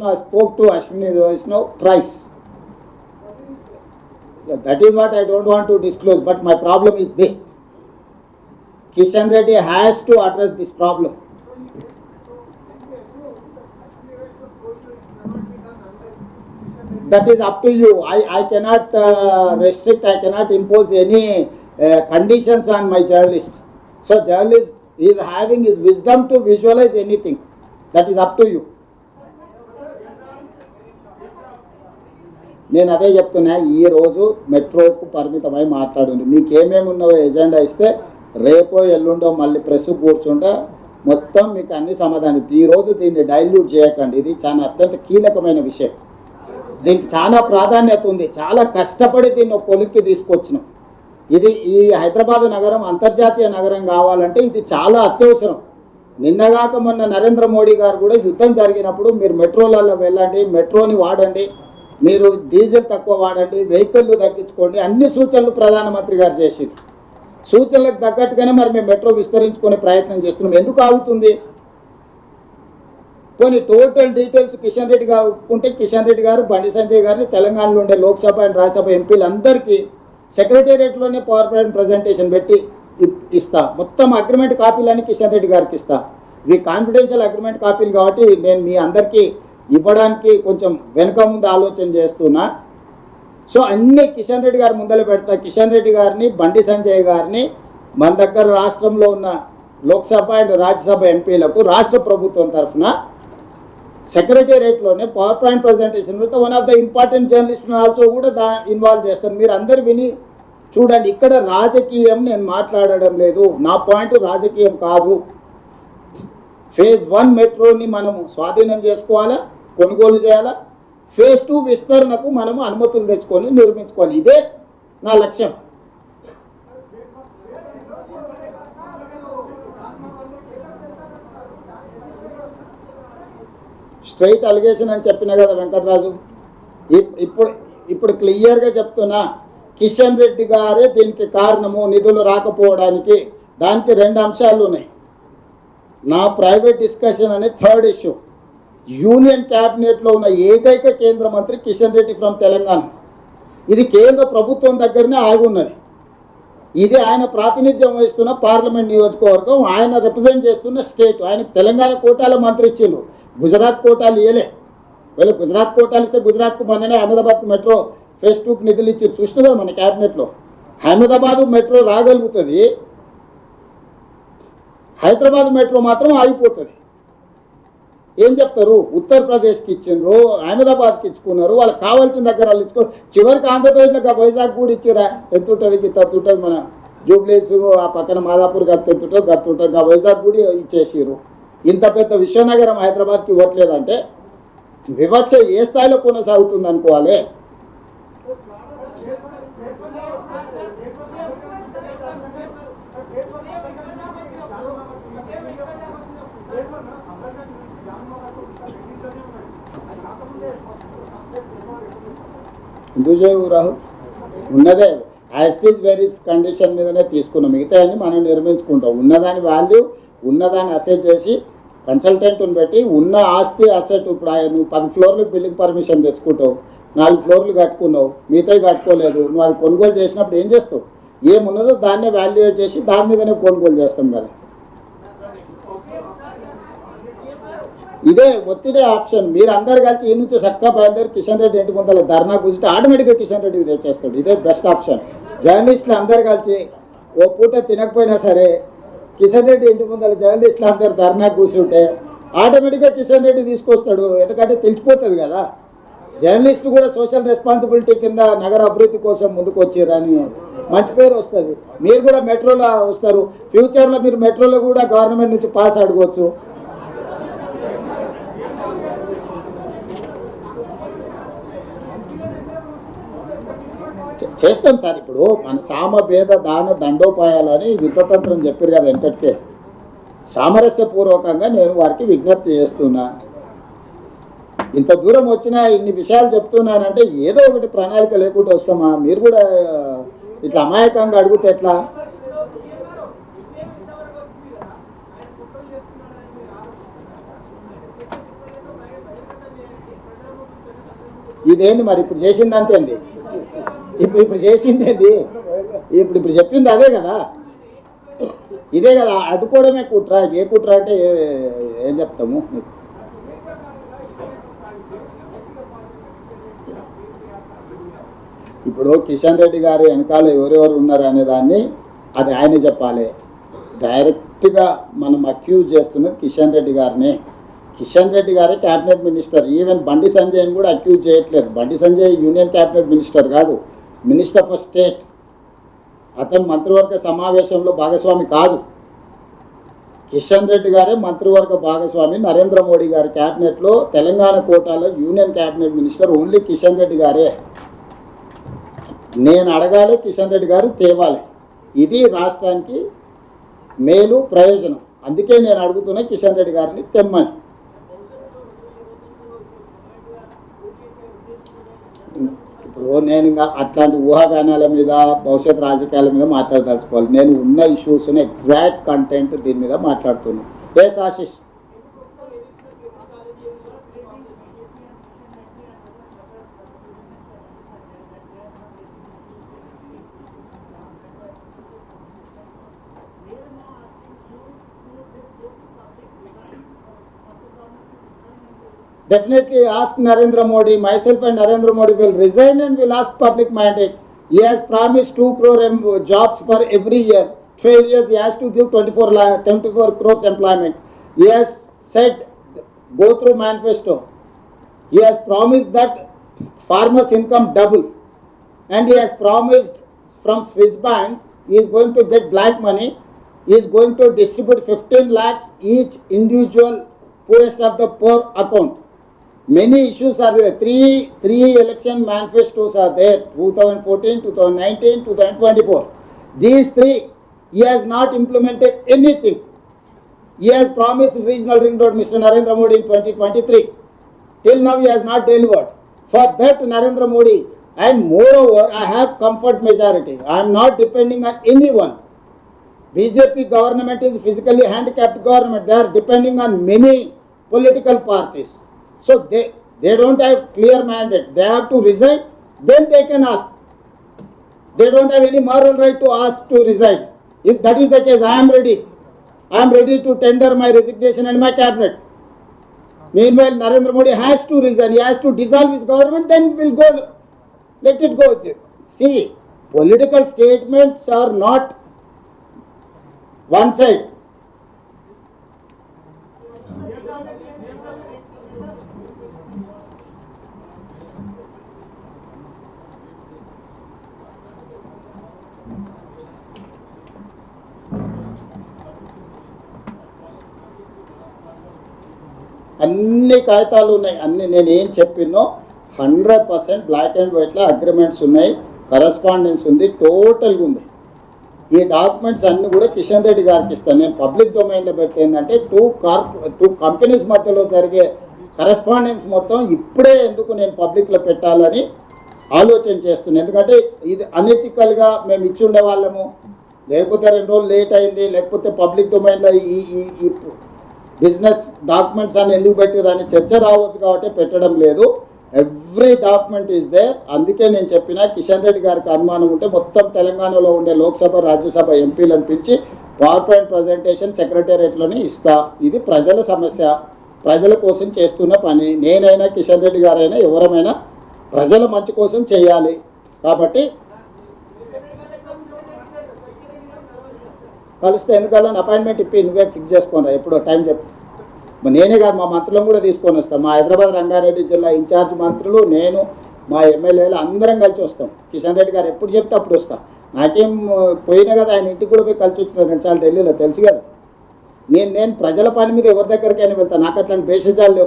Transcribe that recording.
I spoke to Ashwini Vaishnav thrice. Yeah, that is what I don't want to disclose, but my problem is this. Kishan Reddy has to address this problem. That is up to you. I cannot restrict, I cannot impose any conditions on my journalist. So journalist is having his wisdom to visualize anything. That is up to you. నేను అదే చెప్తున్నా, ఈరోజు మెట్రోకు పరిమితమై మాట్లాడండి. మీకు ఏమేమి ఉన్నావో agenda ఇస్తే రేపో ఎల్లుండో మళ్ళీ ప్రెస్ కూర్చుంటే మొత్తం మీకు అన్ని సమాధానం. ఈరోజు దీన్ని డైల్యూట్ చేయకండి. ఇది చాలా అత్యంత కీలకమైన విషయం. దీనికి చాలా ప్రాధాన్యత ఉంది. చాలా కష్టపడి దీన్ని ఒక కొలిక్కి తీసుకొచ్చినాం. ఇది ఈ హైదరాబాదు నగరం అంతర్జాతీయ నగరం కావాలంటే ఇది చాలా అత్యవసరం. నిన్నగాక మొన్న నరేంద్ర మోడీ గారు కూడా యుద్ధం జరిగినప్పుడు మీరు మెట్రోలలో వెళ్ళండి, మెట్రోని వాడండి, మీరు డీజిల్ తక్కువ వాడండి, వెహికల్లు తగ్గించుకోండి, అన్ని సూచనలు ప్రధానమంత్రి గారు చేసింది. సూచనలకు తగ్గట్టుగానే మరి మేము మెట్రో విస్తరించుకునే ప్రయత్నం చేస్తున్నాం. ఎందుకు ఆగుతుంది? కొన్ని టోటల్ డీటెయిల్స్ కిషన్ రెడ్డి గారు ఒప్పుకుంటే కిషన్ రెడ్డి గారు బండి సంజయ్ గారిని తెలంగాణలో ఉండే లోక్సభ అండ్ రాజ్యసభ ఎంపీలందరికీ సెక్రటేరియట్లోనే పవర్ పాయింట్ ప్రజెంటేషన్ పెట్టి ఇస్తా. మొత్తం అగ్రిమెంట్ కాపీలన్నీ కిషన్ రెడ్డి గారికి ఇస్తా. ఇవి కాన్ఫిడెన్షియల్ అగ్రిమెంట్ కాపీలు కాబట్టి నేను మీ అందరికీ ఇవ్వడానికి కొంచెం వెనుక ముందు ఆలోచన చేస్తున్నా. సో అన్నీ కిషన్ రెడ్డి గారి ముందర పెడతా. కిషన్ రెడ్డి గారిని, బండి సంజయ్ గారిని మన దగ్గర రాష్ట్రంలో ఉన్న లోక్సభ అండ్ రాజ్యసభ ఎంపీలకు రాష్ట్ర ప్రభుత్వం తరఫున సెక్రటేరియట్లోనే పవర్ పాయింట్ ప్రజెంటేషన్ పెడితే one of the important journalist also కూడా ఇన్వాల్వ్ చేస్తారు. మీరు అందరు విని చూడండి. ఇక్కడ రాజకీయం నేను మాట్లాడడం లేదు. నా పాయింట్ రాజకీయం కాదు. ఫేజ్ 1 మెట్రోని మనము స్వాధీనం చేసుకోవాలా, కొనుగోలు చేయాలా. ఫేజ్ 2 విస్తరణకు మనము అనుమతులు తెచ్చుకొని నిర్మించుకోవాలి. ఇదే నా లక్ష్యం. స్ట్రైట్ అలిగేషన్ అని చెప్పినా కదా వెంకటరాజు. ఇప్పుడు క్లియర్గా చెప్తున్నా, కిషన్ రెడ్డి గారే దీనికి కారణము. నిధులు రాకపోవడానికి దానికి 2 అంశాలు ఉన్నాయి. నా ప్రైవేట్ డిస్కషన్ అనే థర్డ్ ఇష్యూ. యూనియన్ క్యాబినెట్లో ఉన్న ఏకైక కేంద్ర మంత్రి కిషన్ రెడ్డి ఫ్రమ్ తెలంగాణ. ఇది కేంద్ర ప్రభుత్వం దగ్గరనే ఆగి ఉన్నది. ఇది ఆయన ప్రాతినిధ్యం వహిస్తున్న పార్లమెంట్ నియోజకవర్గం, ఆయన రిప్రజెంట్ చేస్తున్న స్టేట్. ఆయన తెలంగాణ కోటాల మంత్రి ఇచ్చిండు, గుజరాత్ కోటాలు ఇవ్వలే. వీళ్ళు గుజరాత్ కోటాలు ఇస్తే గుజరాత్కు మొన్ననే అహ్మదాబాద్ మెట్రో ఫేజ్ 2కి నిధులు ఇచ్చి చూసిన కదా మన క్యాబినెట్లో. అహ్మదాబాద్ మెట్రో రాగలుగుతుంది, హైదరాబాద్ మెట్రో మాత్రం ఆగిపోతుంది. ఏం చెప్తారు? ఉత్తరప్రదేశ్కి ఇచ్చిండ్రు, అహ్మదాబాద్కి ఇచ్చుకున్నారు, వాళ్ళకి కావాల్సిన దగ్గర వాళ్ళు ఇచ్చుకో. చివరికి ఆంధ్రప్రదేశ్లో వైజాగ్ కూడా ఇచ్చిరా. ఎంత ఉంటుంది తత్తు ఉంటుంది, మన జూబ్లీస్ ఆ పక్కన మాదాపూర్ గత్తు ఎంత ఉంటుంది గత్తు ఉంటుంది. ఆ వైజాగ్ కూడా ఇచ్చేసారు. ఇంత పెద్ద విశ్వనగరం హైదరాబాద్కి ఇవ్వట్లేదంటే వివక్ష ఏ స్థాయిలో కొనసాగుతుంది అనుకోవాలి. ఎందుకు చేయవు రాహుల్? ఉన్నదే యాస్టీజ్ వెరీస్ కండిషన్ మీదనే తీసుకున్నాం. మిగతా అన్ని మనం నిర్మించుకుంటాం. ఉన్నదాని వాల్యూ, ఉన్నదాన్ని అసెట్ చేసి కన్సల్టెంట్ని పెట్టి ఉన్న ఆస్తి అసెట్. ఇప్పుడు నువ్వు 10 ఫ్లోర్లకు బిల్డింగ్ పర్మిషన్ తెచ్చుకుంటావు, 4 ఫ్లోర్లు కట్టుకున్నావు, మిగతాయి కట్టుకోలేదు. నువ్వు అది కొనుగోలు చేసినప్పుడు ఏం చేస్తావు? ఏమున్నదో దాన్నే వాల్యుయేట్ చేసి దాని మీదనే కొనుగోలు చేస్తాం కదా. ఇదే ఒత్తిడే ఆప్షన్. మీరు అందరు కలిసి ఈ నుంచి చక్కగా బయలుదేరి కిషన్ రెడ్డి ఇంటి ముందర ధర్నా కూర్చుంటే ఆటోమేటిక్గా కిషన్ రెడ్డికి తెచ్చేస్తాడు. ఇదే బెస్ట్ ఆప్షన్. జర్నలిస్టులు అందరు కలిసి ఓ పూట తినకపోయినా సరే కిషన్ రెడ్డి ఇంటి ముందర జర్నలిస్టులు అందరు ధర్నా కూర్చుంటే ఆటోమేటిక్గా కిషన్ రెడ్డి తీసుకొస్తాడు. ఎందుకంటే తెలిసిపోతుంది కదా, జర్నలిస్టులు కూడా సోషల్ రెస్పాన్సిబిలిటీ కింద నగర అభివృద్ధి కోసం ముందుకు వచ్చారని మంచి పేరు వస్తుంది. మీరు కూడా మెట్రోలో వస్తారు. ఫ్యూచర్లో మీరు మెట్రోలో కూడా గవర్నమెంట్ నుంచి పాస్ అడగవచ్చు. చేస్తాం సార్. ఇప్పుడు మన సామభేద దాన దండోపాయాలని యుద్ధతంత్రం చెప్పారు కదా వెంకట్కే. సామరస్యపూర్వకంగా నేను వారికి విజ్ఞప్తి చేస్తున్నా. ఇంత దూరం వచ్చినా ఇన్ని విషయాలు చెప్తున్నానంటే ఏదో ఒకటి ప్రణాళిక లేకుండా వస్తామా? మీరు కూడా ఇట్లా అమాయకంగా అడిగితే ఎట్లా? ఇదేంటి మరి ఇప్పుడు చేసింది అంతేంది, ఇప్పుడు చేసింది ఏంది, ఇప్పుడు చెప్పింది అదే కదా, ఇదే కదా. అడ్డుకోవడమే కుట్ర. ఏ కుట్ర అంటే ఏం చెప్తాము. ఇప్పుడు కిషన్ రెడ్డి గారి వెనకాల ఎవరెవరు ఉన్నారు అనే దాన్ని అది ఆయన చెప్పాలి. డైరెక్ట్గా మనం అక్యూజ్ చేస్తున్నది కిషన్ రెడ్డి గారిని. కిషన్ రెడ్డి గారే క్యాబినెట్ మినిస్టర్. ఈవెన్ బండి సంజయ్ని కూడా అక్యూజ్ చేయట్లేదు. Bandi Sanjay union cabinet minister కాదు, మినిస్టర్ ఫర్ స్టేట్. అతను మంత్రివర్గ సమావేశంలో భాగస్వామి కాదు. కిషన్ రెడ్డి గారే మంత్రివర్గ భాగస్వామి. నరేంద్ర మోడీ గారి క్యాబినెట్లో తెలంగాణ కోటాలో union cabinet minister only Kishan Reddy గారే. నేను అడగాలి, కిషన్ రెడ్డి గారు తేవాలి. ఇది రాష్ట్రానికి మేలు ప్రయోజనం. అందుకే నేను అడుగుతున్నా కిషన్ రెడ్డి గారిని తెమ్మని. ఇప్పుడు నేను ఇంకా అట్లాంటి ఊహాగానాల మీద భవిష్యత్ రాజకీయాల మీద మాట్లాడదలుచుకోవాలి. నేను ఉన్న ఇష్యూస్ని ఎగ్జాక్ట్ కంటెంట్ దీని మీద మాట్లాడుతున్నాను. Yes Ashish. Definitely ask Narendra Modi. Myself and Narendra Modi will resign and will ask public mandate. He has promised 2 crore jobs for every year. 12 years he has to give 24 crores employment. He has said, go through manifesto. He has promised that farmers' income double. And he has promised from Swiss Bank, he is going to get black money. He is going to distribute 15 lakhs each individual poorest of the poor account. Many issues are there. Three election manifestos are there, 2014, 2019, 2024. These three, he has not implemented anything. He has promised regional ring road, Mr. Narendra Modi, in 2023. Till now he has not delivered. For that, Narendra Modi, and moreover, I have comfort majority. I am not depending on anyone. BJP government is physically handicapped government. They are depending on many political parties. So they don't have clear mandate. They have to resign, then they can ask. They don't have any moral right to ask to resign. If that is the case, I am ready. I am ready to tender my resignation and my cabinet. Meanwhile, Narendra Modi has to resign. He has to dissolve his government, then we'll go. Let it go. See, political statements are not one side. అన్ని కాగితాలు ఉన్నాయి. అన్ని నేను ఏం చెప్పినో 100% black and వైట్లో agreements ఉన్నాయి, correspondence ఉంది, టోటల్గా ఉంది. ఈ డాక్యుమెంట్స్ అన్నీ కూడా కిషన్ రెడ్డి గారికి ఇస్తాను. నేను పబ్లిక్ డొమైన్లో పెడితే ఏంటంటే టూ కంపెనీస్ మధ్యలో జరిగే కరస్పాండెన్స్ మొత్తం ఇప్పుడే ఎందుకు నేను పబ్లిక్లో పెట్టాలని ఆలోచన చేస్తున్నాను. ఎందుకంటే ఇది అనెథికల్గా మేము ఇచ్చి ఉండే వాళ్ళము, లేకపోతే 2 రోజులు లేట్ అయింది, లేకపోతే పబ్లిక్ డొమైన్లో ఈ బిజినెస్ డాక్యుమెంట్స్ అని ఎందుకు పెట్టిరని చర్చ రావచ్చు కాబట్టి పెట్టడం లేదు. Every document is there. అందుకే నేను చెప్పిన కిషన్ రెడ్డి గారికి అనుమానం ఉంటే మొత్తం తెలంగాణలో ఉండే లోక్సభ రాజ్యసభ ఎంపీలను పిలిచి పవర్ పాయింట్ ప్రజెంటేషన్ సెక్రటేరియట్లోనే ఇస్తా. ఇది ప్రజల సమస్య, ప్రజల కోసం చేస్తున్న పని. నేనైనా కిషన్ రెడ్డి గారైనా ఎవరమైనా ప్రజల మంచి కోసం చేయాలి. కాబట్టి కలిస్తే ఎందుకల్లా అపాయింట్మెంట్ ఇప్పి నువ్వే ఫిక్స్ చేసుకోరా, ఎప్పుడో టైం చెప్పు. నేనే కాదు, మా మంత్రులను కూడా తీసుకొని వస్తాం. మా హైదరాబాద్ రంగారెడ్డి జిల్లా ఇన్ఛార్జ్ మంత్రులు, నేను, మా ఎమ్మెల్యేలు అందరం కలిసి వస్తాం. కిషన్ రెడ్డి గారు ఎప్పుడు చెప్తే అప్పుడు వస్తాం. నాకేం పోయినా కదా, ఆయన ఇంటికి కూడా పోయి కలిసి వచ్చిన 2 సార్లు ఢిల్లీలో, తెలుసు కదా. నేను ప్రజల పని మీద ఎవరి దగ్గరికైనా వెళ్తాను. నాకు అట్లాంటి భేషజాలు లేవు.